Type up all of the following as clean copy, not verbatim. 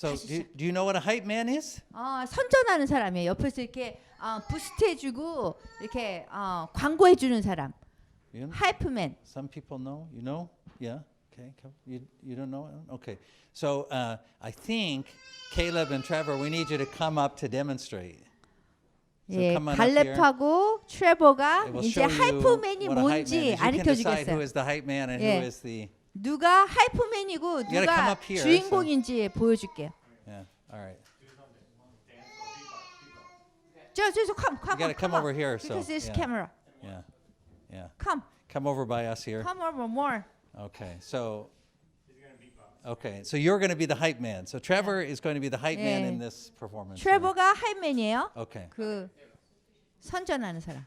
So do you know what a hype man is? 선전하는 사람이에요. 옆에서 이렇게 부스트해주고 이렇게 광고해주는 사람. You know? 하이프맨. Some people know. You know? Yeah. Okay. You don't know? Okay. So I think Caleb and Trevor, we need you to come up to demonstrate. So 예, come on up here. 갈렙하고 트레버가 It will 이제 show you 하이프맨이 what a hype man 뭔지 is. You can decide who 알려주겠어요. is the hype man and 예. who is the. 누가 하이프맨이고 gotta come 누가 up here, 주인공인지 보여줄게요. Yeah. All right. 저기서 come You gotta come over here. So because it's yeah. camera. Yeah. Yeah. Come Come over by us here. over more. Okay. So. Okay. So you're going to be the hype man. So Trevor is going to be the hype man 예. in this performance. 트레버가 하이맨이에요. Okay. 그 선전하는 사람.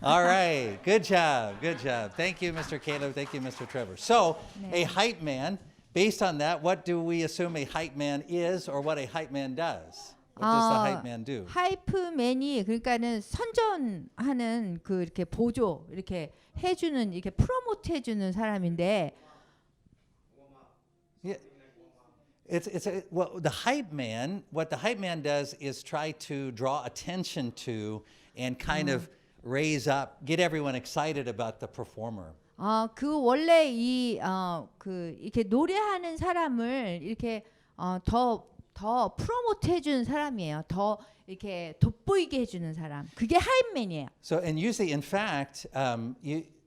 All right. Good job. Good job. Thank you, Mr. Caleb. Thank you, Mr. Trevor. So, a hype man, based on that, what do we assume a hype man is or what a hype man does? What does the hype man do? 하이프맨이 그러니까는 선전하는 그 이렇게 보조 이렇게 해주는 이렇게 프로모트 해주는 사람인데 Yeah. Well, the hype man, what the hype man does is try to draw attention to and kind of raise up, get everyone excited about the performer. 그 원래 그 이렇게 노래하는 사람을 이렇게 더 프로모트 해주는 사람이에요. 더 이렇게 돋보이게 해주는 사람. 그게 하이맨이에요. So, and usually, in fact,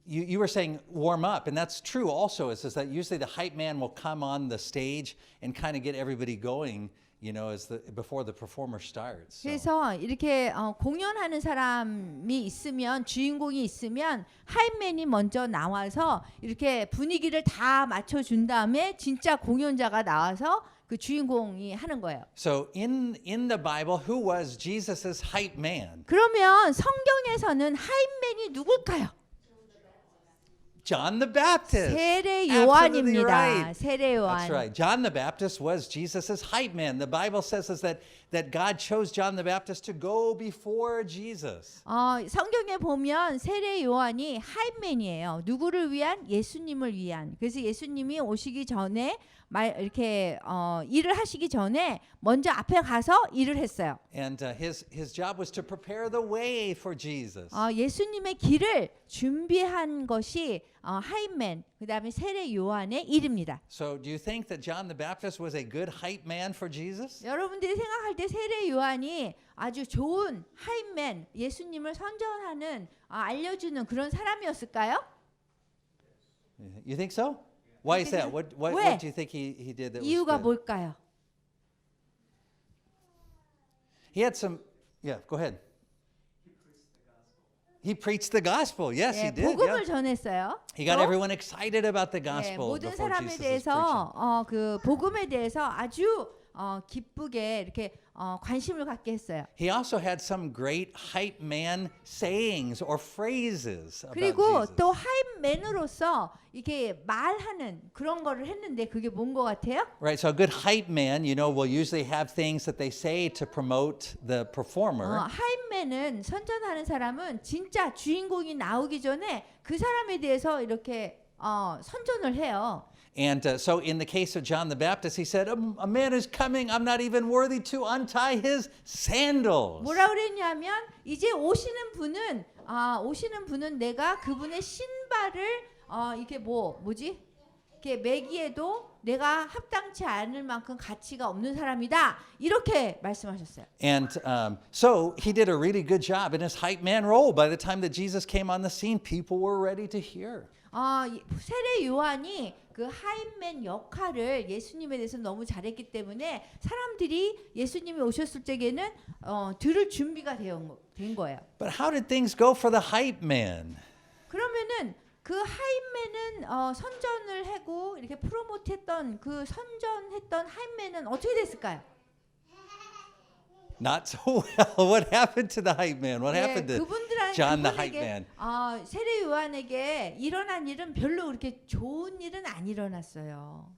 you were saying warm up, and that's true also, is that usually the hype man will come on the stage and kind of get everybody going, you know, before the performer starts. So. 그래서 이렇게 공연하는 사람이 있으면 주인공이 있으면 하이맨이 먼저 나와서 이렇게 분위기를 다 맞춰준 다음에 진짜 공연자가 나와서 그 주인공이 하는 거예요. So in the Bible, who was Jesus's hype man? 그러면 성경에서는 하이맨이 누굴까요? John the Baptist. 세례 Absolutely 요한입니다. right. 세례 요한. That's right. John the Baptist was Jesus's hype man. The Bible says is that God chose John the Baptist to go before Jesus. 성경에 보면 세례 요한이 하이맨이에요. 누구를 위한? 예수님을 위한. 그래서 예수님이 오시기 전에 이렇게 일을 하시기 전에 먼저 앞에 가서 일을 했어요. And his job was to prepare the way for Jesus. 예수님의 길을 준비한 것이 하이맨, 그다음에 세례 요한의 일입니다. So do you think that John the Baptist was a good hype man for Jesus? 여러분들이 생각할 때 세례 요한이 아주 좋은 하이맨, 예수님을 선전하는 알려주는 그런 사람이었을까요? You think so? Why is that? What do you think he did that was 이유가 good? 뭘까요? He had some. Yeah, go ahead. He preached the gospel. Yes, he did. 복음을 Yeah. 전했어요. He got 또, everyone excited about the gospel 모든 before 사람에 Jesus was preaching. 대해서 그 복음에 대해서 아주 기쁘게 이렇게 관심을 갖게 했어요. He also had some great hype man sayings or phrases about 그리고 Jesus. 또 하이맨으로서 이렇게 말하는 그런 거를 했는데 그게 뭔 것 같아요? Right, so a good hype man, you know, will usually have things that they say to promote the performer. 하이맨은 선전하는 사람은 진짜 주인공이 나오기 전에 그 사람에 대해서 이렇게 선전을 해요. And so in the case of John the Baptist, he said, a man is coming, I'm not even worthy to untie his sandals. 뭐라 그랬냐면 이제 오시는 분은 내가 그분의 신발을 이렇게 뭐지? 이렇게 매기에도 내가 합당치 않을 만큼 가치가 없는 사람이다. 이렇게 말씀하셨어요. And so he did a really good job in his hype man role. By the time that Jesus came on the scene, people were ready to hear. 세례 요한이 그 하이맨 역할을 예수님에 대해서 너무 잘했기 때문에 사람들이 예수님이 오셨을 적에는 들을 준비가 된 거예요. But how did things go for the hype man? 그러면은 그 하이맨은 선전을 하고 이렇게 프로모트했던 그 선전했던 하이맨은 어떻게 됐을까요? Not so well. What happened to the hype man? What happened to John the hype man? 세례 요한에게 일어난 일은 별로 그렇게 좋은 일은 안 일어났어요.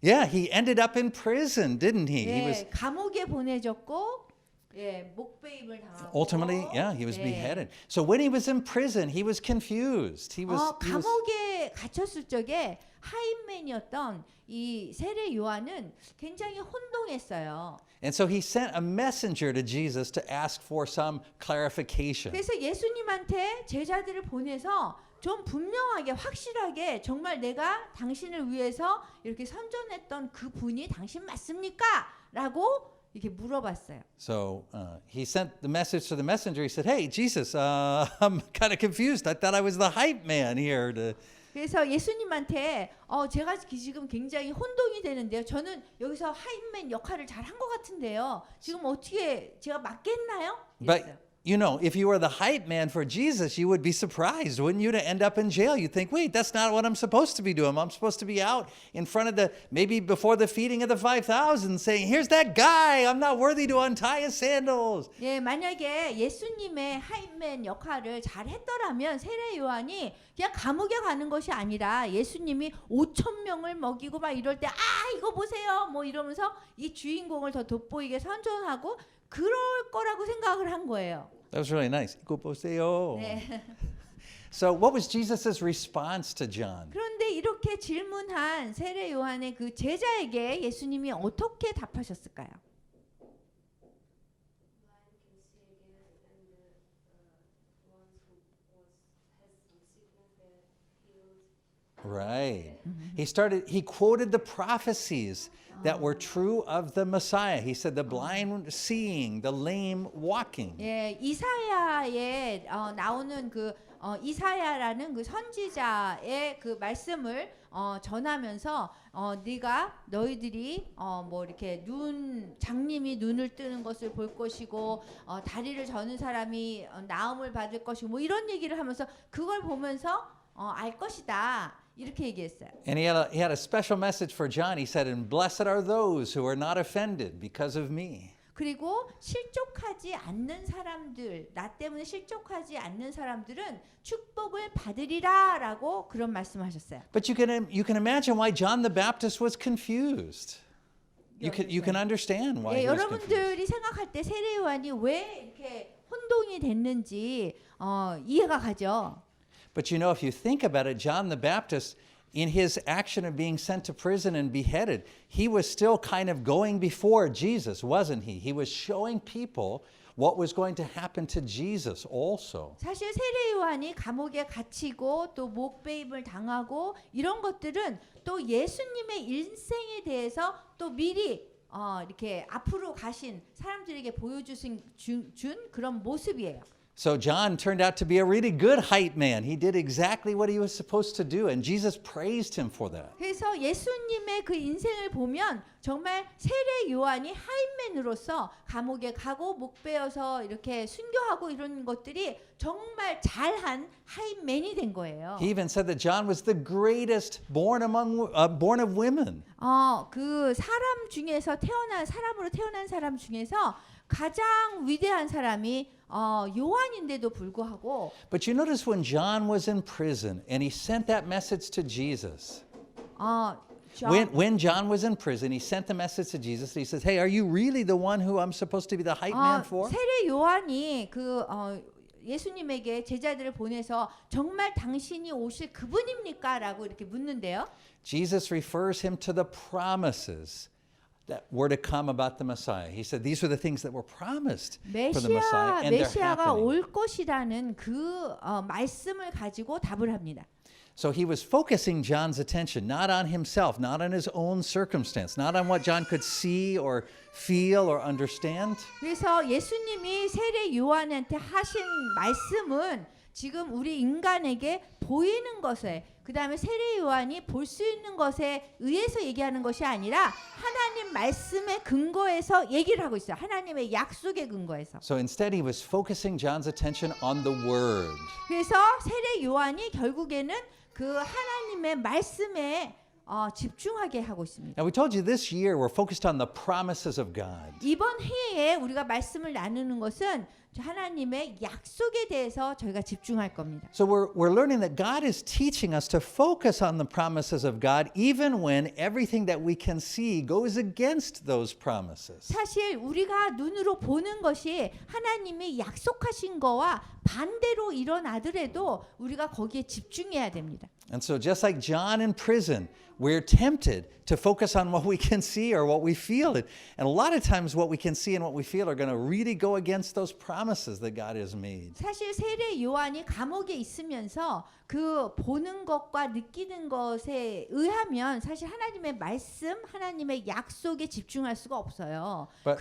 Yeah, he ended up in prison, didn't he? He was 감옥에 보내졌고 예, 목배임을 당하고 Ultimately, yeah, he was 네. beheaded. So when he was in prison, he was confused. He was 감옥에 갇혔을 적에 하임맨이었던 이 세례 요한은 굉장히 혼동했어요. and so he sent a messenger to Jesus to ask for some clarification. 그래서 예수님한테 제자들을 보내서 좀 분명하게 확실하게 정말 내가 당신을 위해서 이렇게 선전했던 그 분이 당신 맞습니까? 라고 이렇게 물어봤어요. So he sent the message to the messenger. He said, "Hey, Jesus, I'm kind of confused. I thought I was the hype man here." 그래서 예수님한테 제가 지금 굉장히 혼동이 되는데요. 저는 여기서 하임맨 역할을 잘 한 것 같은데요. 지금 어떻게 제가 맞겠나요? 이랬어요. But you know, if you were the hype man for Jesus, you would be surprised, wouldn't you, to end up in jail? You'd think, wait, that's not what I'm supposed to be doing. I'm supposed to be out in front of maybe before the feeding of the 5,000 saying, here's that guy. I'm not worthy to untie his sandals. 예, 만약에 예수님의 하임맨 역할을 잘 했더라면 세례 요한이 그냥 감옥에 가는 것이 아니라 예수님이 5,000명을 먹이고 막 이럴 때 이거 보세요. 뭐 이러면서 이 주인공을 더 돋보이게 선전하고 그럴 거라고 생각을 한 거예요. That was really nice. 이거 보세요. 네. So what was Jesus' response to John? 그런데 이렇게 질문한 세례 요한의 그 제자에게 예수님이 어떻게 답하셨을까요? Right. He quoted the prophecies that were true of the Messiah. He said the blind seeing, the lame walking. 예, 이사야에 나오는 그 이사야라는 그 선지자의 그 말씀을 전하면서 너희들이 뭐 이렇게 장님이 눈을 뜨는 것을 볼 것이고 다리를 저는 사람이 나음을 받을 것이고 뭐 이런 얘기를 하면서 그걸 보면서 알 것이다. 이렇게 얘기했어요. And he had a special message for John. He said, "And blessed are those who are not offended because of me." 그리고 실족하지 않는 사람들, 나 때문에 실족하지 않는 사람들은 축복을 받으리라라고 그런 말씀하셨어요. But you can imagine why John the Baptist was confused. You can understand why 예, he was confused. 여러분들이 생각할 때 세례 요한이 왜 이렇게 혼동이 됐는지 이해가 가죠. But you know, if you think about it, John the Baptist, in his action of being sent to prison and beheaded, he was still kind of going before Jesus, wasn't he? He was showing people what was going to happen to Jesus also. 사실 세례 요한이 감옥에 갇히고 또 목배임을 당하고 이런 것들은 또 예수님의 인생에 대해서 또 미리 이렇게 앞으로 가신 사람들에게 보여주신 준 그런 모습이에요. So John turned out to be a really good hype man. He did exactly what he was supposed to do, and Jesus praised him for that. 그래서 예수님의 그 인생을 보면 정말 세례 요한이 하임맨으로서 감옥에 가고 목베어서 이렇게 순교하고 이런 것들이 정말 잘한 하임맨이 된 거예요. He even said that John was the greatest born of women. 그 사람으로 태어난 사람 중에서 가장 위대한 사람이 요한인데도 불구하고 But you notice when John was in prison and he sent that message to Jesus. When John was in prison, he sent the message to Jesus. He says, "Hey, are you really the one who I'm supposed to be the hype man for?" 세례 요한이 예수님에게 제자들을 보내서 정말 당신이 오실 그분입니까? 라고 이렇게 묻는데요. Jesus refers him to the promises that were to come about the Messiah. He said these were the things that were promised for the Messiah, and they're 메시아가 happening. 올 것이라는 그 말씀을 가지고 답을 합니다. So he was focusing John's attention not on himself, not on his own circumstance, not on what John could see or feel or understand. 그래서 예수님이 세례 요한한테 하신 말씀은 지금 우리 인간에게 보이는 것에 그다음에 세례 요한이 볼 수 있는 것에 의해서 얘기하는 것이 아니라 하나님 말씀의 근거에서 얘기를 하고 있어요. 하나님의 약속의 근거에서. So instead he was focusing John's attention on the word. 그래서 세례 요한이 결국에는 그 하나님의 말씀에 집중하게 하고 있습니다. Now we told you this year we're focused on the promises of God. 이번 해에 우리가 말씀을 나누는 것은 하나님의 약속에 대해서 저희가 집중할 겁니다. So we're learning that God is teaching us to focus on the promises of God even when everything that we can see goes against those promises. 사실 우리가 눈으로 보는 것이 하나님이 약속하신 거와 반대로 일어나더라도 우리가 거기에 집중해야 됩니다. And so just like John in prison, we're tempted to focus on what we can see or what we feel. And a lot of times what we can see and what we feel are going to really go against those promises that God has made. 사실 세례 요한이 감옥에 있으면서 그 보는 것과 느끼는 것에 의하면 사실 하나님의 말씀, 하나님의 약속에 집중할 수가 없어요. But-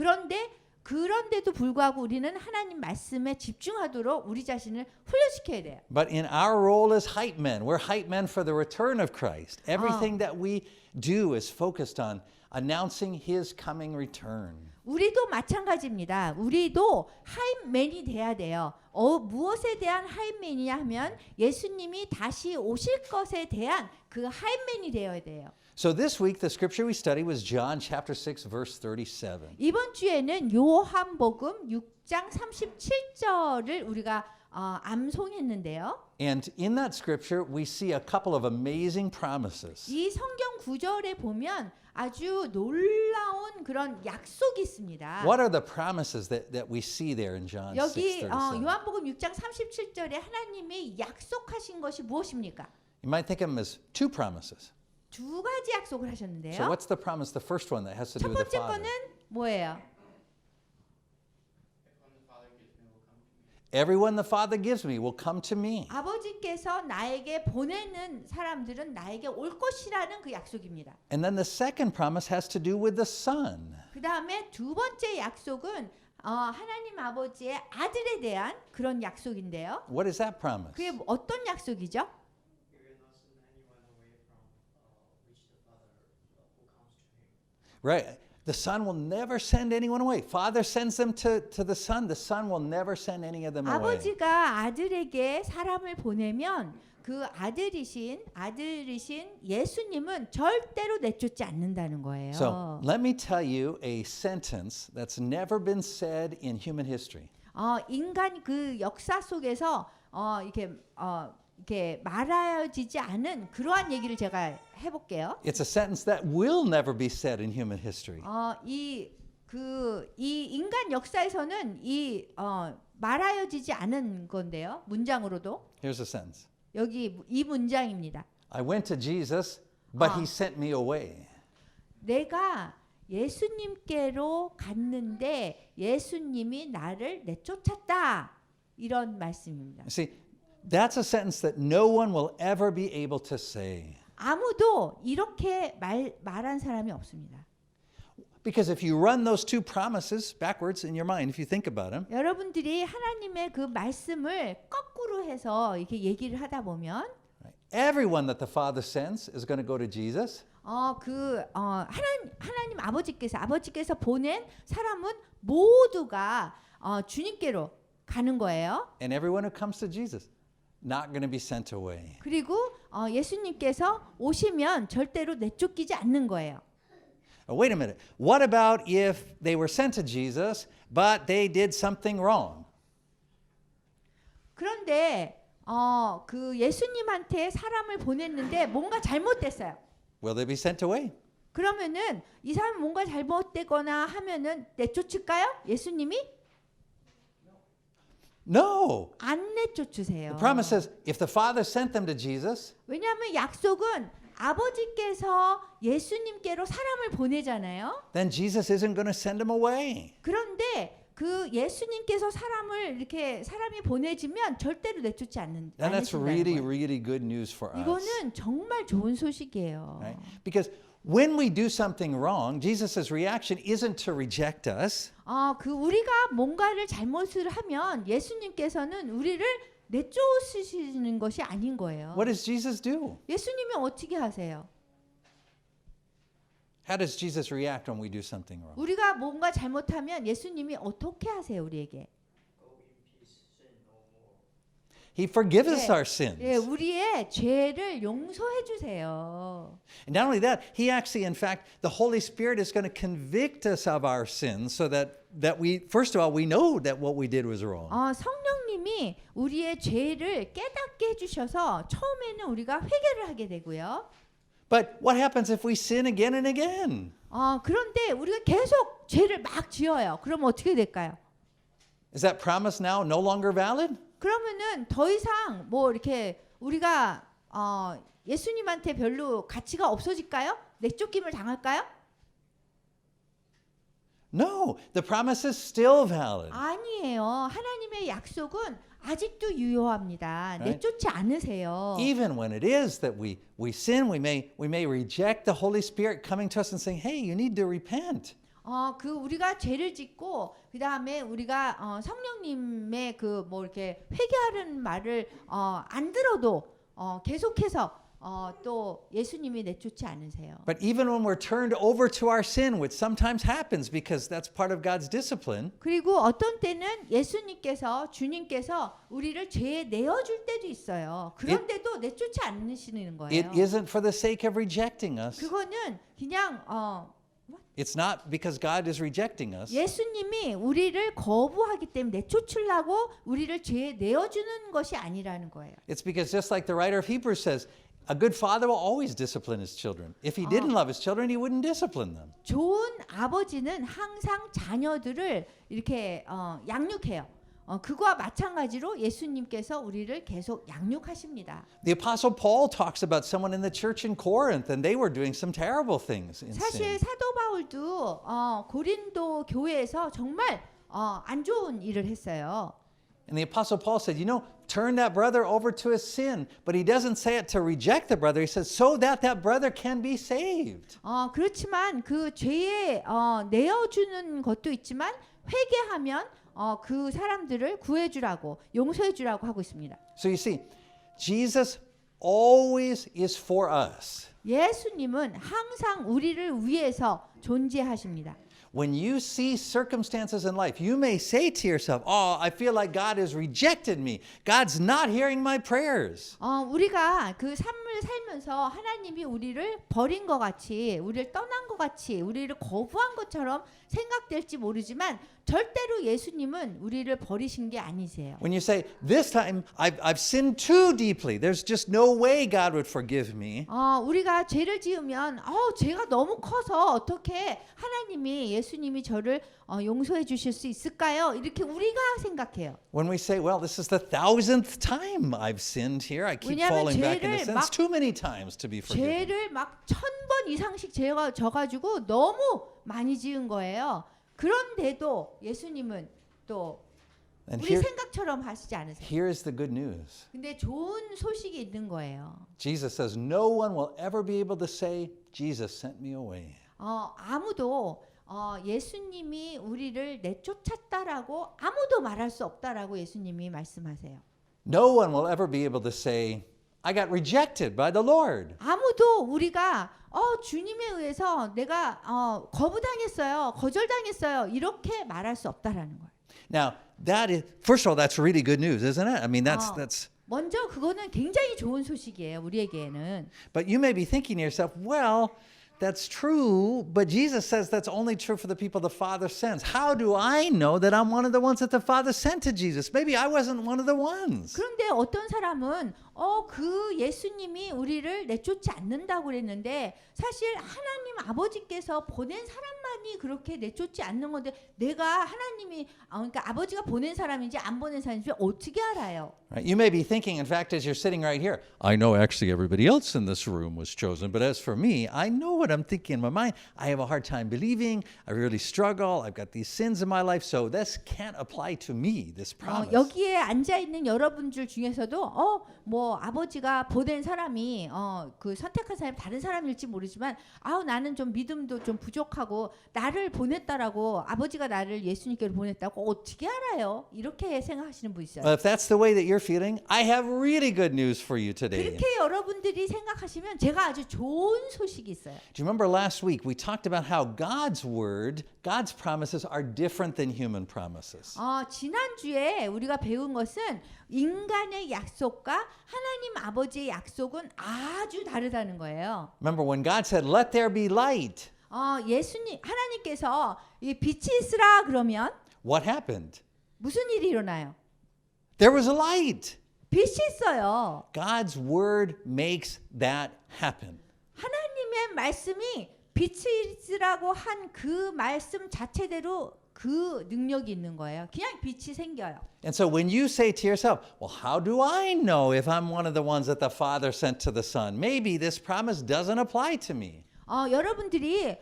그런데도 불구하고 우리는 하나님 말씀에 집중하도록 우리 자신을 훈련시켜야 돼요. But in our role as hype men, we're hype men for the return of Christ. Everything that we do is focused on announcing his coming return. 우리도 마찬가지입니다. 우리도 하이맨이 돼야 돼요. 무엇에 대한 하이맨이냐 하면 예수님이 다시 오실 것에 대한 그 하이맨이 되어야 돼요. So this week the scripture we studied was John chapter 6 verse 37. 이번 주에는 요한복음 6장 37절을 우리가 암송했는데요. And in that scripture we see a couple of amazing promises. 이 성경 구절에 보면 아주 놀라운 그런 약속이 있습니다. What are the promises that we see there in John 여기 6:37? 요한복음 6장 37절에 하나님이 약속하신 것이 무엇입니까? You might think of them as two promises. 두 가지 약속을 하셨는데요. So what's the promise? The first one that has to do 첫 with the 번째 Father. 거는 뭐예요? Everyone the Father gives me will come to me. 아버지께서 나에게 보내는 사람들은 나에게 올 것이라는 그 약속입니다. And then the second promise has to do with the Son. 그 다음에 두 번째 약속은 하나님 아버지의 아들에 대한 그런 약속인데요. What is that promise? 그게 어떤 약속이죠? Right. The Son will never send anyone away. Father sends them to the Son. The Son will never send any of them away. 아버지가 아들에게 사람을 보내면 그 아들이신 예수님은 절대로 내쫓지 않는다는 거예요. So let me tell you a sentence that's never been said in human history. 인간 그 역사 속에서 이렇게 말하여지지 않은 그러한 얘기를 제가 해볼게요. It's a sentence that will never be said in human history. 이 인간 역사에서는 말하여지지 않은 건데요. 문장으로도 Here's a sentence. 여기 이 문장입니다. I went to Jesus, but he sent me away. 내가 예수님께로 갔는데 예수님이 나를 내쫓았다. 이런 말씀입니다. You see, that's a sentence that no one will ever be able to say. 아무도 이렇게 말한 사람이 없습니다. Because if you run those two promises backwards in your mind, if you think about them, 여러분들이 하나님의 그 말씀을 거꾸로 해서 이렇게 얘기를 하다 보면 everyone that the Father sends is going to go to Jesus. 하나님 아버지께서 보낸 사람은 모두가 주님께로 가는 거예요. And everyone who comes to Jesus, not going to be sent away. 그리고 예수님께서 오시면 절대로 내쫓기지 않는 거예요. Wait a minute. What about if they were sent to Jesus, but they did something wrong? 그런데 그 예수님한테 사람을 보냈는데 뭔가 잘못됐어요. Will they be sent away? 그러면은 이 사람 뭔가 잘못되거나 하면은 내쫓을까요? 예수님이 No. 안 내쫓으세요. The promise says if the Father sent them to Jesus, 왜냐하면 약속은 아버지께서 예수님께로 사람을 보내잖아요. then Jesus isn't going to send them away. 그런데 그 예수님께서 사람이 보내지면 절대로 내쫓지 And that's 않으신다는 really, 거예요. really good news for us. 이거는 정말 좋은 소식이에요. Right? Because when we do something wrong, Jesus' reaction isn't to reject us. 우리가 뭔가를 잘못을 하면 예수님께서는 우리를 내쫓으시는 것이 아닌 거예요. What does Jesus do? 예수님이 어떻게 하세요? How does Jesus react when we do something wrong? 우리가 뭔가 잘못하면 예수님이 어떻게 하세요, 우리에게? He forgives us 예, our sins. 예, 우리의 죄를 용서해 주세요. And not only that, he actually, in fact, the Holy Spirit is going to convict us of our sins so that that we first of all we know that what we did was wrong. 성령님이 우리의 죄를 깨닫게 해주셔서 처음에는 우리가 회개를 하게 되고요. But what happens if we sin again and again? 그런데 우리가 계속 죄를 막 지어요. 그럼 어떻게 될까요? Is that promise now no longer valid? 그러면은 더 이상 뭐 이렇게 우리가 예수님한테 별로 가치가 없어질까요? 내쫓김을 당할까요? No, the promise is still valid. 아니에요. 하나님의 약속은 아직도 유효합니다. Right. 내쫓지 않으세요. Even when it is that we sin, we may reject the Holy Spirit coming to us and saying, "Hey, you need to repent." 우리가 죄를 짓고 그 다음에 우리가 성령님의 그 뭐 이렇게 회개하는 말을 안 들어도 계속해서 또 예수님이 내쫓지 않으세요. But even when we're turned over to our sin, which sometimes happens because that's part of God's discipline, 그리고 어떤 때는 예수님께서 주님께서 우리를 죄에 내어줄 때도 있어요. 그런데도 내쫓지 않으시는 거예요. it isn't for the sake of rejecting us. 그거는 그냥 It's not because God is rejecting us. 예수님이 우리를 거부하기 때문에 내쫓으려고 우리를 죄에 내어주는 것이 아니라는 거예요. It's because just like the writer of Hebrews says, a good father will always discipline his children. If he didn't love his children, he wouldn't discipline them. 좋은 아버지는 항상 자녀들을 이렇게 양육해요. 그거와 마찬가지로 예수님께서 우리를 계속 양육하십니다. The Apostle Paul talks about someone in the church in Corinth, and they were doing some terrible things in 사실 sin. 사도 바울도 고린도 교회에서 정말 안 좋은 일을 했어요. And the Apostle Paul said, you know, turn that brother over to his sin. But he doesn't say it to reject the brother. He says, so that that brother can be saved. 그렇지만 그 죄에 내어주는 것도 있지만 회개하면 그 사람들을 구해주라고 용서해주라고 하고 있습니다. So you see, Jesus always is for us. 예수님은 항상 우리를 위해서 존재하십니다. When you see circumstances in life, you may say to yourself, oh, I feel like God has rejected me. God's not hearing my prayers. 우리가 그 삶을 살면서 하나님이 우리를 버린 것 같이, 우리를 떠난 것 같이, 우리를 거부한 것처럼 생각될지 모르지만 절대로 예수님은 우리를 버리신 게 아니세요. When you say, this time I've sinned too deeply. There's just no way God would forgive me. 우리가 죄를 지으면 죄가 너무 커서 어떻게 하나님이 예수님이 저를 용서해 주실 수 있을까요? 이렇게 우리가 생각해요. When we say, well, this is the 1,000th time I've sinned here. I keep 왜냐하면 falling back into 죄를 sin. It's too many times to be forgiven. 죄를 막 1000번 이상씩 죄가 져가지고 너무 많이 지은 거예요. 그런데도 예수님은 또 And 우리 생각처럼 하시지 않으세요. here's the good news. 근데 좋은 소식이 있는 거예요. Jesus says, no one will ever be able to say, Jesus sent me away. 아무도 예수님이 우리를 내쫓았다라고 아무도 말할 수 없다라고 예수님이 말씀하세요. No one will ever be able to say, I got rejected by the Lord. 아무도 우리가 주님에 의해서 내가 거부당했어요, 거절당했어요 이렇게 말할 수 없다라는 거예요. Now, that is, first of all, that's really good news, isn't it? I mean, that's. 먼저 그거는 굉장히 좋은 소식이에요, 우리에게는. But you may be thinking to yourself, well, that's true, but Jesus says that's only true for the people the Father sends. How do I know that I'm one of the ones that the Father sent to Jesus? Maybe I wasn't one of the ones. 그런데 어떤 사람은 그 예수님이 우리를 내쫓지 않는다고 그랬는데 사실 하나님 아버지께서 보낸 사람만이 그렇게 내쫓지 않는 건데 내가 하나님이 그러니까 아버지가 보낸 사람인지 안 보낸 사람인지 어떻게 알아요? Right? You may be thinking, in fact, as you're sitting right here, I know actually everybody else in this room was chosen, but as for me, I know what I'm thinking in my mind. I have a hard time believing. I really struggle. I've got these sins in my life, so this can't apply to me, this promise. 여기에 앉아 있는 여러분들 중에서도 뭐 아버지가 보낸 사람이 그 선택한 사람이 다른 사람일지 모르지만 나는 좀 믿음도 좀 부족하고 나를 보냈다라고 아버지가 나를 예수님께로 보냈다고 어떻게 알아요? 이렇게 생각하시는 분 있어요. Well, if that's the way that you're feeling, I have really good news for you today. 그렇게 여러분들이 생각하시면 제가 아주 좋은 소식이 있어요. Do you remember last week we talked about how God's word, God's promises are different than human promises. 지난주에 우리가 배운 것은 인간의 약속과 하나님 아버지의 약속은 아주 다르다는 거예요. Remember when God said, let there be light. 예수님 하나님께서 이 빛이 있으라 그러면 what happened? 무슨 일이 일어나요? There was a light. 빛이 있어요. God's word makes that happen. 하나님의 말씀이 빛이 있으라고 한 그 말씀 자체대로 그 능력이 있는 거예요. 그냥 빛이 생겨요. And so when you say to yourself, well, how do I know if I'm one of the ones that the Father sent to the Son? Maybe this promise doesn't apply to me. 여러분들이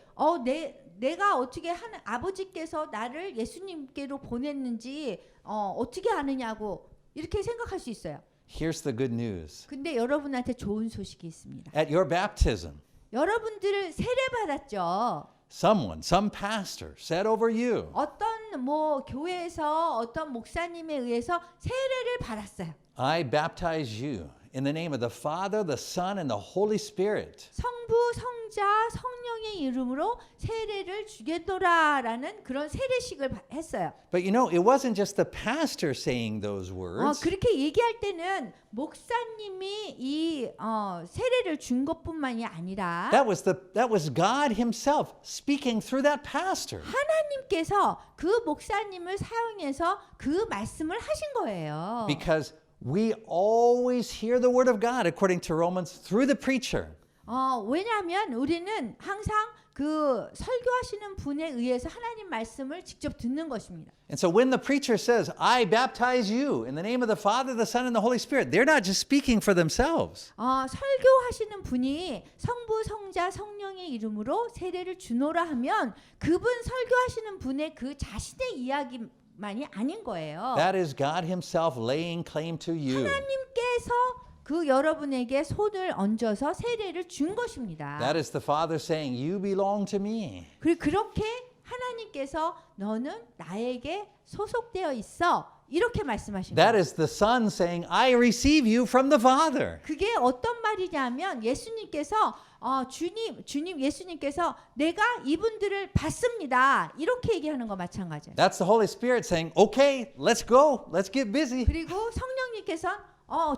내가 어떻게 아버지께서 나를 예수님께로 보냈는지 어떻게 아느냐고 이렇게 생각할 수 있어요. Here's the good news. 근데 여러분한테 좋은 소식이 있습니다. At your baptism, 여러분들 세례 받았죠. some pastor said over you, 어떤 교회에서 어떤 목사님에 의해서 세례를 받았어요. I baptize you in the name of the Father, the Son, and the Holy Spirit. 성부, 성자, 성령의 이름으로 세례를 주겠노라라는 그런 세례식을 했어요. But you know, it wasn't just the pastor saying those words. 그렇게 얘기할 때는 목사님이 이 세례를 준 것뿐만이 아니라 That was God Himself speaking through that pastor. 하나님께서 그 목사님을 사용해서 그 말씀을 하신 거예요. Because we always hear the word of God according to Romans through the preacher. 왜냐하면 우리는 항상 그 설교하시는 분에 의해서 하나님 말씀을 직접 듣는 것입니다. And so when the preacher says, I baptize you in the name of the Father, the Son, and the Holy Spirit, they're not just speaking for themselves. 설교하시는 분이 성부, 성자, 성령의 이름으로 세례를 주노라 하면 그분 설교하시는 분의 그 자신의 이야기만이 아닌 거예요. That is God Himself laying claim to you. 하나님께서 그 여러분에게 손을 얹어서 세례를 준 것입니다. That is the Father saying, you belong to me. 그리고 그렇게 하나님께서 너는 나에게 소속되어 있어 이렇게 말씀하신 That 거예요. is the Son saying, I receive you from the Father. 그게 어떤 말이냐면 예수님께서 주님 예수님께서 내가 이분들을 받습니다. 이렇게 얘기하는 거 마찬가지예요. That's the Holy Spirit saying, okay, let's go. Let's get busy. 그리고 성령님께서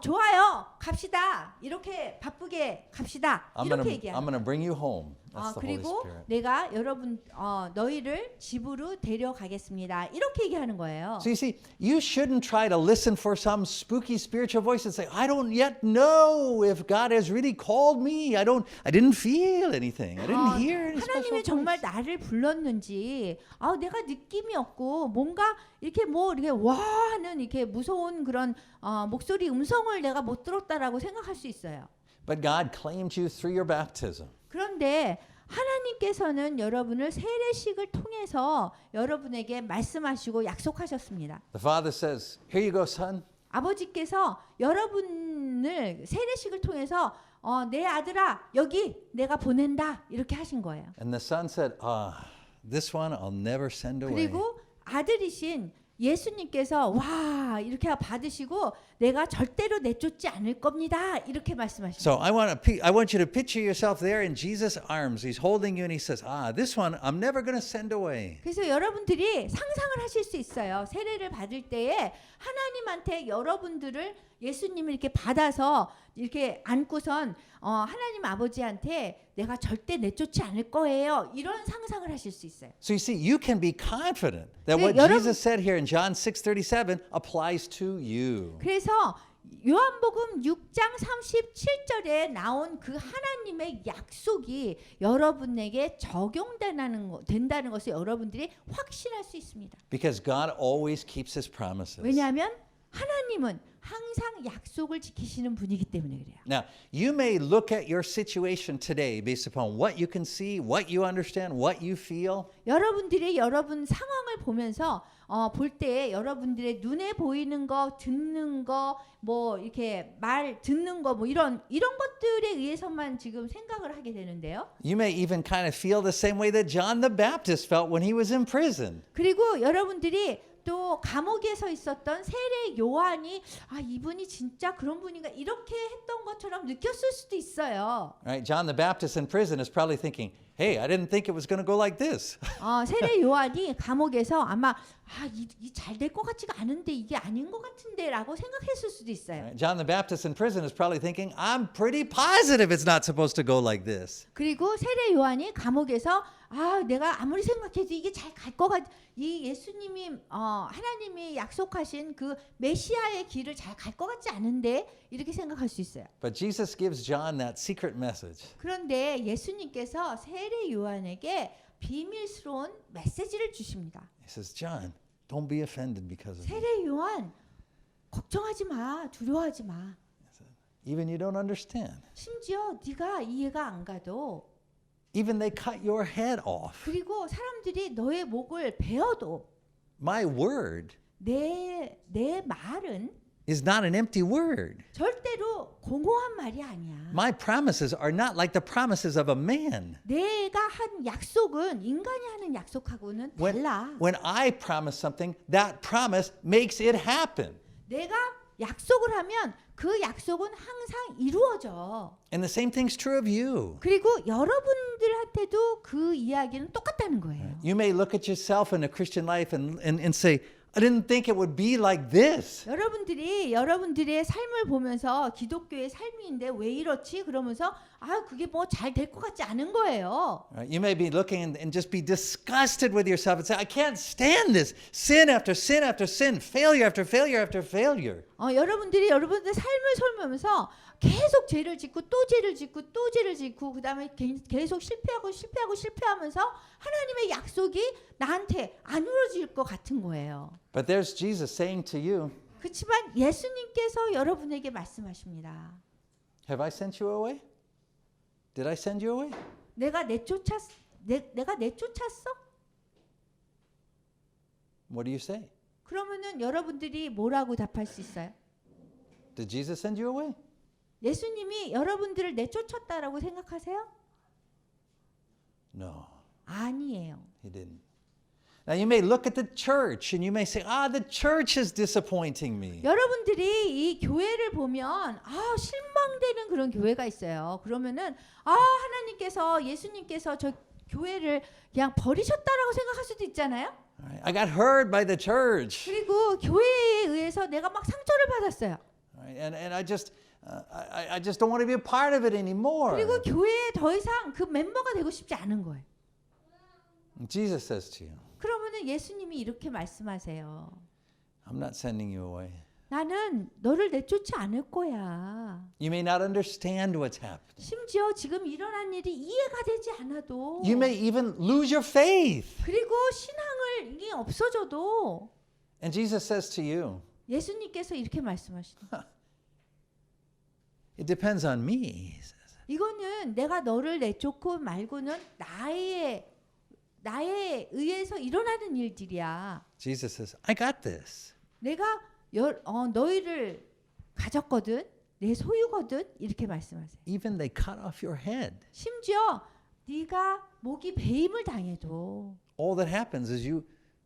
좋아요. 갑시다. 이렇게 바쁘게 갑시다. 이렇게 I'm 얘기하는 going to bring you home. That's the Holy 그리고 Spirit. 내가 너희를 집으로 데려가겠습니다. 이렇게 얘기하는 거예요. So you see, you shouldn't try to listen for some spooky spiritual voice and say, I don't yet know if God has really called me. I didn't feel anything. I didn't hear any special 하나님이 정말 voice. 나를 불렀는지 내가 느낌이 없고 뭔가 이렇게 이렇게 와 하는 이렇게 무서운 그런 목소리 음성을 내가 못 들었다라고 생각할 수 있어요. But God claimed you through your baptism. 그런데 하나님께서는 여러분을 세례식을 통해서 여러분에게 말씀하시고 약속하셨습니다. The Father says, here you go, son. 아버지께서 여러분을 세례식을 통해서 내 아들아 여기 내가 보낸다 이렇게 하신 거예요. And the Son said, this one I'll never send away. 그리고 아들이신 예수님께서 와 이렇게 받으시고 내가 절대로 내쫓지 않을 겁니다 이렇게 말씀하십니다. So I want you to picture yourself there in Jesus' arms. He's holding you and He says, this one I'm never going to send away. 그래서 여러분들이 상상을 하실 수 있어요. 세례를 받을 때에 하나님한테 여러분들을 예수님을 이렇게 받아서 이렇게 안고선 하나님 아버지한테 내가 절대 내쫓지 않을 거예요. 이런 상상을 하실 수 있어요. So you see, you can be confident that 네, what 여러분- Jesus said here in John 6:37 applies to you. 그래서 요한복음 6장 37절에 나온 그 하나님의 약속이 여러분에게 된다는 것을 여러분들이 확신할 수 있습니다. Because God always keeps His promises. 왜냐하면 하나님은 항상 약속을 지키시는 분이기 때문에 그래요. Now, you may look at your situation today based upon what you can see, what you understand, what you feel. 여러분들이 여러분 상황을 보면서 볼 때 여러분들의 눈에 보이는 거, 듣는 거, 이렇게 말 듣는 거, 이런 것들에 의해서만 지금 생각을 하게 되는데요. You may even kind of feel the same way that John the Baptist felt when he was in prison. 그리고 여러분들이 또 감옥에서 있었던 세례 요한이 이분이 진짜 그런 분인가 이렇게 했던 것처럼 느꼈을 수도 있어요. Right? John the Baptist in prison is probably thinking, hey, I didn't think it was going to go like this. 세례 요한이 감옥에서 아마 이 잘 될 것 같지가 않은데 이게 아닌 것 같은데라고 생각했을 수도 있어요. Right? John the Baptist in prison is probably thinking, I'm pretty positive it's not supposed to go like this. 그리고 세례 요한이 감옥에서 내가 아무리 생각해도 이게 잘 갈 것 같. 이 예수님이 하나님이 약속하신 그 메시아의 길을 잘 갈 것 같지 않은데 이렇게 생각할 수 있어요. But Jesus gives John that secret message. 그런데 예수님께서 세례 요한에게 비밀스러운 메시지를 주십니다. He says, John, don't be offended because of me. 세례 요한 걱정하지 마, 두려워하지 마. Even you don't understand. 심지어 네가 이해가 안 가도 Even they cut your head off. 그리고 사람들이 너의 목을 베어도 My word 내 말은 is not an empty word. 절대로 공허한 말이 아니야. My promises are not like the promises of a man. 내가 한 약속은 인간이 하는 약속하고는 달라. When I promise something, that promise makes it happen. 내가 약속을 하면 그 약속은 항상 이루어져. And the same thing's true of you. 그리고 여러분들한테도 그 이야기는 똑같다는 거예요. You may look at yourself in a Christian life and say, I didn't think it would be like this. 여러분들이 여러분들의 삶을 보면서 기독교의 삶인데 왜 이렇지? 그러면서 그게 뭐 잘 될 것 같지 않은 거예요. You may be looking and just be disgusted with yourself and say, I can't stand this. Sin after sin after sin, failure after failure after failure. 여러분들이 여러분들의 삶을 살면서 계속 죄를 짓고 또 죄를 짓고 또 죄를 짓고 그다음에 계속 실패하면서 하나님의 약속이 나한테 안 이루어질 것 같은 거예요. But there's Jesus saying to you, 그렇지만 예수님께서 여러분에게 말씀하십니다. Have I sent you away? Did I send you away? 내가 내쫓았어? What do you say? 그러면은 여러분들이 뭐라고 답할 수 있어요? Did Jesus send you away? 예수님이 여러분들을 내쫓았다라고 생각하세요? No, 아니에요. he didn't. Now you may look at the church and you may say, the church is disappointing me. 여러분들이 이 교회를 보면 실망되는 그런 교회가 있어요. 그러면은 하나님께서 예수님께서 저 교회를 그냥 버리셨다라고 생각할 수도 있잖아요. I got hurt by the church. 그리고 교회에 의해서 내가 막 상처를 받았어요. And I just don't want to be a part of it anymore. 그리고 교회에 더 이상 그 멤버가 되고 싶지 않은 거예요. Jesus says to you, 그러면은 예수님이 이렇게 말씀하세요. I'm not sending you away. 나는 너를 내쫓지 않을 거야. You may not understand what's happening. 심지어 지금 일어난 일이 이해가 되지 않아도 You may even lose your faith. 그리고 신앙이 없어져도 And Jesus says to you, 예수님께서 이렇게 말씀하시죠. it depends on me. He says. 이거는 내가 너를 내쫓고 말고는 나에 의해서 일어나는 일들이야. Jesus says, I got this. 내가 너희를 가졌거든. 내 소유거든. 이렇게 말씀하세요. Even they cut off your head. 심지어 네가 목이 베임을 당해도 All that happens is you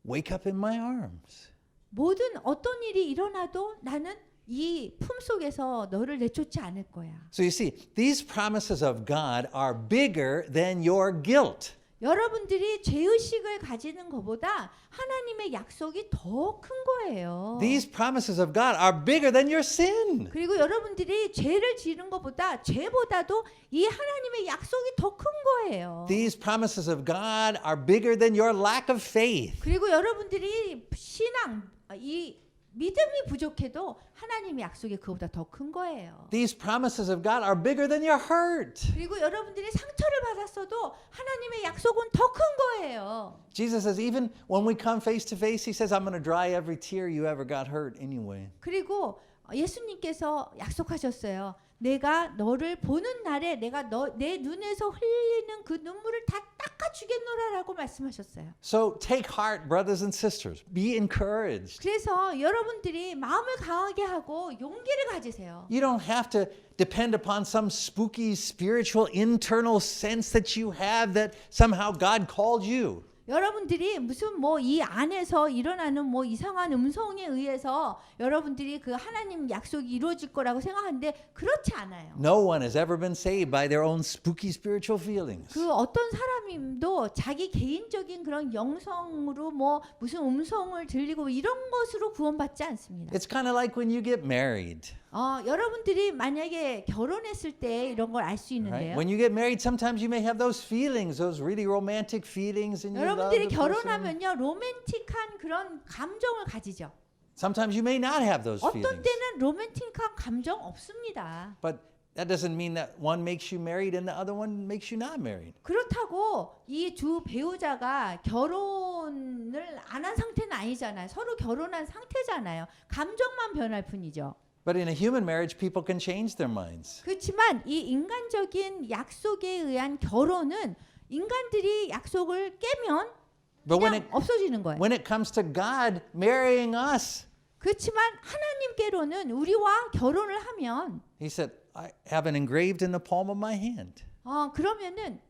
wake up in my arms. 모든 어떤 일이 일어나도 나는 이 품속에서 너를 내쫓지 않을 거야. So you see, these promises of God are bigger than your guilt. 여러분들이 죄의식을 가지는 것보다 하나님의 약속이 더 큰 거예요. These promises of God are bigger than your sin. 그리고 여러분들이 죄를 지는 것보다 죄보다도 이 하나님의 약속이 더 큰 거예요. These promises of God are bigger than your lack of faith. 그리고 여러분들이 이 믿음이 부족해도 하나님의 약속이 그보다 더 큰 거예요. These promises of God are bigger than your hurt. 그리고 여러분들이 상처를 받았어도 하나님의 약속은 더 큰 거예요. Jesus says, even when we come face to face, he says, I'm going to dry every tear you ever got hurt anyway. 그리고 예수님께서 약속하셨어요. 내가 너를 보는 날에 내가 내 눈에서 흘리는 그 눈물을 다 닦아주겠노라라고 말씀하셨어요. So take heart, brothers and sisters. Be encouraged. 그래서 여러분들이 마음을 강하게 하고 용기를 가지세요. You don't have to depend upon some spooky spiritual internal sense that you have that somehow God called you. 여러분들이 무슨 이 안에서 일어나는 이상한 음성에 의해서 여러분들이 그 하나님 약속이 이루어질 거라고 생각하는데 그렇지 않아요. No one has ever been saved by their own spooky spiritual feelings. 그 어떤 사람도 자기 개인적인 그런 영성으로 무슨 음성을 들리고 이런 것으로 구원받지 않습니다. It's kind of like when you get married. 여러분들이 만약에 결혼했을 때 이런 걸 알 수 Right? 있는데요. When you get married, sometimes you may have those feelings, those really romantic feelings, and you love 여러분들이 the person. 결혼하면요 로맨틱한 그런 감정을 가지죠. Sometimes you may not have those 어떤 feelings. 때는 로맨틱한 감정 없습니다. But that doesn't mean that one makes you married and the other one makes you not married. 그렇다고 이 두 배우자가 결혼을 안 한 상태는 아니잖아요. 서로 결혼한 상태잖아요. 감정만 변할 뿐이죠. But in a human marriage, people can change their minds. 그렇지만 이 인간적인 약속에 의한 결혼은 인간들이 약속을 깨면 But 그냥 없어지는 거예요. when it comes to God marrying us, 그렇지만 하나님께로는 우리와 결혼을 하면 He said, I have it engraved in the palm of my hand. 그러면은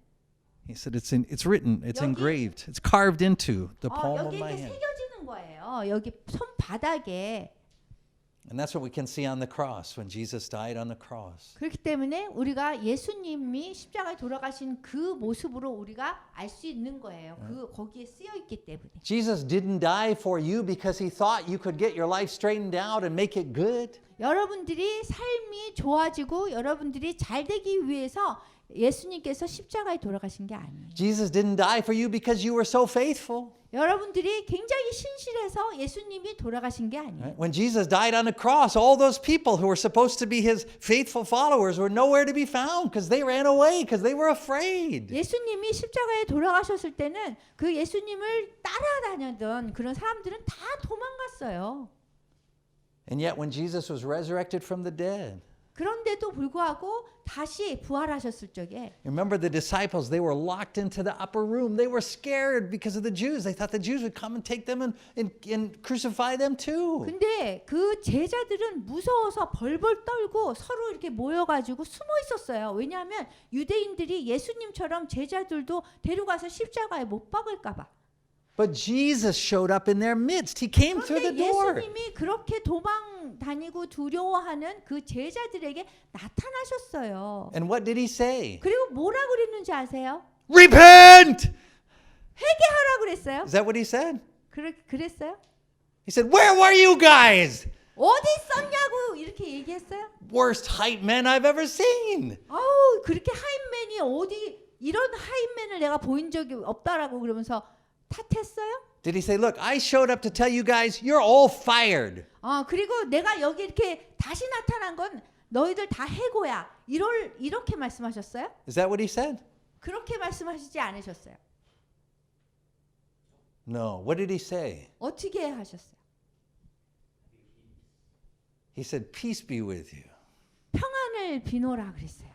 He said, it's written, it's 여기- engraved, it's carved into the palm of 여기 my 이렇게 hand. 새겨지는 거예요. 여기 손바닥에. And that's what we can see on the cross when Jesus died on the cross. 그렇기 때문에 우리가 예수님이 십자가에 돌아가신 그 모습으로 우리가 알 수 있는 거예요. 그 거기에 쓰여 있기 때문에. Jesus didn't die for you because he thought you could get your life straightened out and make it good. 여러분들이 삶이 좋아지고 여러분들이 잘 되기 위해서 예수님께서 십자가에 돌아가신 게 아니에요. Jesus didn't die for you because you were so faithful. 여러분들이 굉장히 신실해서 예수님이 돌아가신 게 아니에요. Right? When Jesus died on the cross, all those people who were supposed to be his faithful followers were nowhere to be found because they ran away because they were afraid. 예수님이 십자가에 돌아가셨을 때는 그 예수님을 따라다녔던 그런 사람들은 다 도망갔어요. And yet when Jesus was resurrected from the dead, 그런데도 불구하고 다시 부활하셨을 적에 remember the disciples, they were locked into the upper room. They were scared because of the Jews. They thought the Jews would come and take them and crucify them too. 근데 그 제자들은 무서워서 벌벌 떨고 서로 이렇게 모여가지고 숨어 있었어요. 왜냐하면 유대인들이 예수님처럼 제자들도 데려가서 십자가에 못 박을까 봐. But Jesus showed up in their midst. He came through the 그런데 door. 예수님이 그렇게 도망 다니고 두려워하는 그 제자들에게 나타나셨어요. And what did he say? 그리고 뭐라 그랬는지 아세요? Repent! 회개하라 그랬어요. Is that what he said? 그랬어요? He said, where were you guys? 어디 있었냐고 이렇게 얘기했어요? Worst hype men I've ever seen. 아우 그렇게 하임맨이 어디 이런 하임맨을 내가 보인 적이 없다라고 그러면서 탓했어요? Did he say, look, I showed up to tell you guys you're all fired. 그리고 내가 여기 이렇게 다시 나타난 건 너희들 다 해고야. 이렇게 말씀하셨어요? Is that what he said? 그렇게 말씀하시지 않으셨어요. No. What did he say? 어떻게 하셨어요? He said, peace be with you. 평안을 비노라 그랬어요.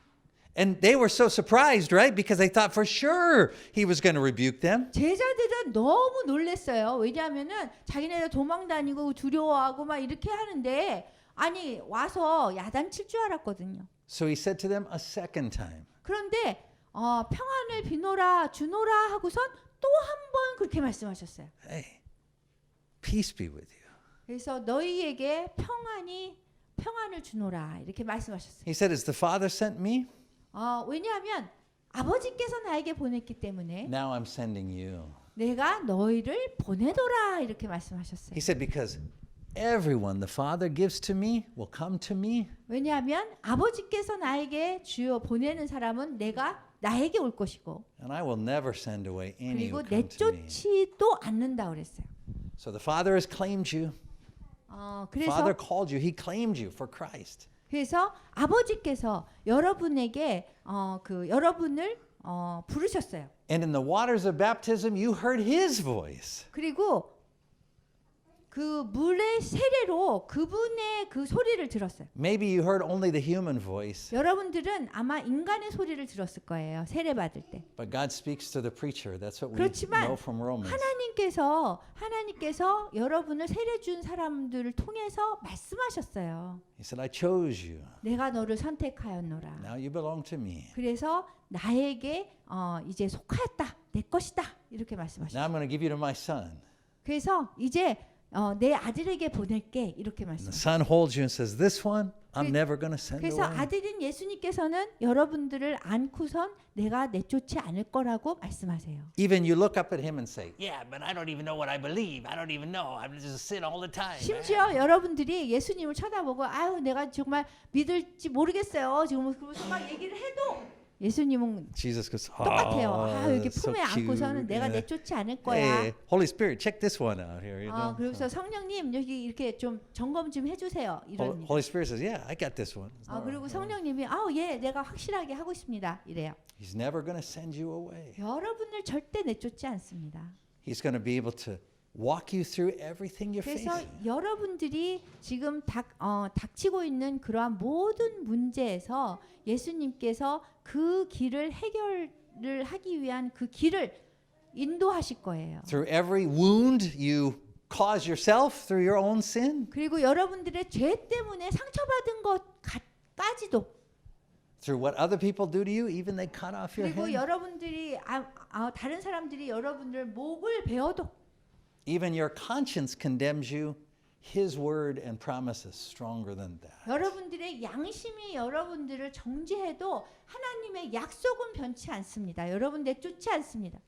And they were so surprised, right? Because they thought for sure he was going to rebuke them. 제자들은 너무 놀랐어요. 왜냐하면은 자기네들 도망 다니고 두려워하고 막 이렇게 하는데 아니 와서 야단칠 줄 알았거든요. So he said to them a second time, 그런데 평안을 비노라 주노라 하고선 또 한 번 그렇게 말씀하셨어요. hey, peace be with you. 그래서 너희에게 평안을 주노라 이렇게 말씀하셨어요. He said, as the Father sent me, 왜냐하면 아버지께서 나에게 보냈기 때문에 now I'm sending you. 내가 너희를 보내도라 이렇게 말씀하셨어요. He said, because everyone the Father gives to me will come to me. 왜냐하면 아버지께서 나에게 주여 보내는 사람은 나에게 올 것이고 And I will never send away any 그리고 who come to me. 내쫓지도 않는다 그랬어요. So the Father has claimed you. Father 그래서 called you. He claimed you for Christ. 아버지께서 여러분에게 여러분을 부르셨어요. And in the waters of baptism, you heard His voice. 그리고 그 물의 세례로 그분의 그 소리를 들었어요. Maybe you heard only the human voice, 여러분들은 아마 인간의 소리를 들었을 거예요. 세례 받을 때. but God speaks to the preacher. That's what we 그렇지만 know from Romans. 하나님께서 여러분을 세례 준 사람들을 통해서 말씀하셨어요. He said, I chose you. 내가 너를 선택하였노라. Now you belong to me. 그래서 나에게 이제 속하였다. 내 것이다. 이렇게 Now 말씀하셨어요. I'm going to give you to my son. 그래서 이제 내 아들에게 보낼게 이렇게 And the 말씀. son holds you and says, this one, I'm 그- never going to send 그래서 away. 아들인 예수님께서는 여러분들을 안고선 내가 내쫓지 않을 거라고 말씀하세요. Even you look up at him and say, yeah, but I don't even know what I believe. I don't even know. I'm just sin all the time. 심지어 여러분들이 예수님을 쳐다보고 아유 내가 정말 믿을지 모르겠어요. 지금 그러면서 막 얘기를 해도 예수님은 Jesus goes, 똑같아요. 아 여기 that's so 품에 안고서는 cute. 내가 Yeah. 내쫓지 않을 거야. Hey, Holy Spirit, check this one out here. You know? 그래서 성령님 여기 이렇게 좀 점검 좀 해주세요. 이런. Holy Spirit says, yeah, I got this one. 그리고 성령님이 예 내가 확실하게 하고 있습니다. 이래요. He's never going to send you away. 여러분을 절대 내쫓지 않습니다. He's going to be able to walk you through everything you're 그래서 facing. 여러분들이 지금 닥치고 있는 그러한 모든 문제에서 예수님께서 그 길을 해결을 하기 위한 그 길을 인도하실 거예요. Through every wound you cause yourself through your own sin. 그리고 여러분들의 죄 때문에 상처받은 것까지도 Through what other people do to you, even they cut off your 그리고 head. 여러분들이 다른 사람들이 여러분들 목을 베어도 Even your conscience condemns you. His word and promise is stronger than that. 여러분들의 양심이 여러분들을 정죄해도 하나님의 약속은 변치 않습니다. 여러분 내쫓지 않습니다.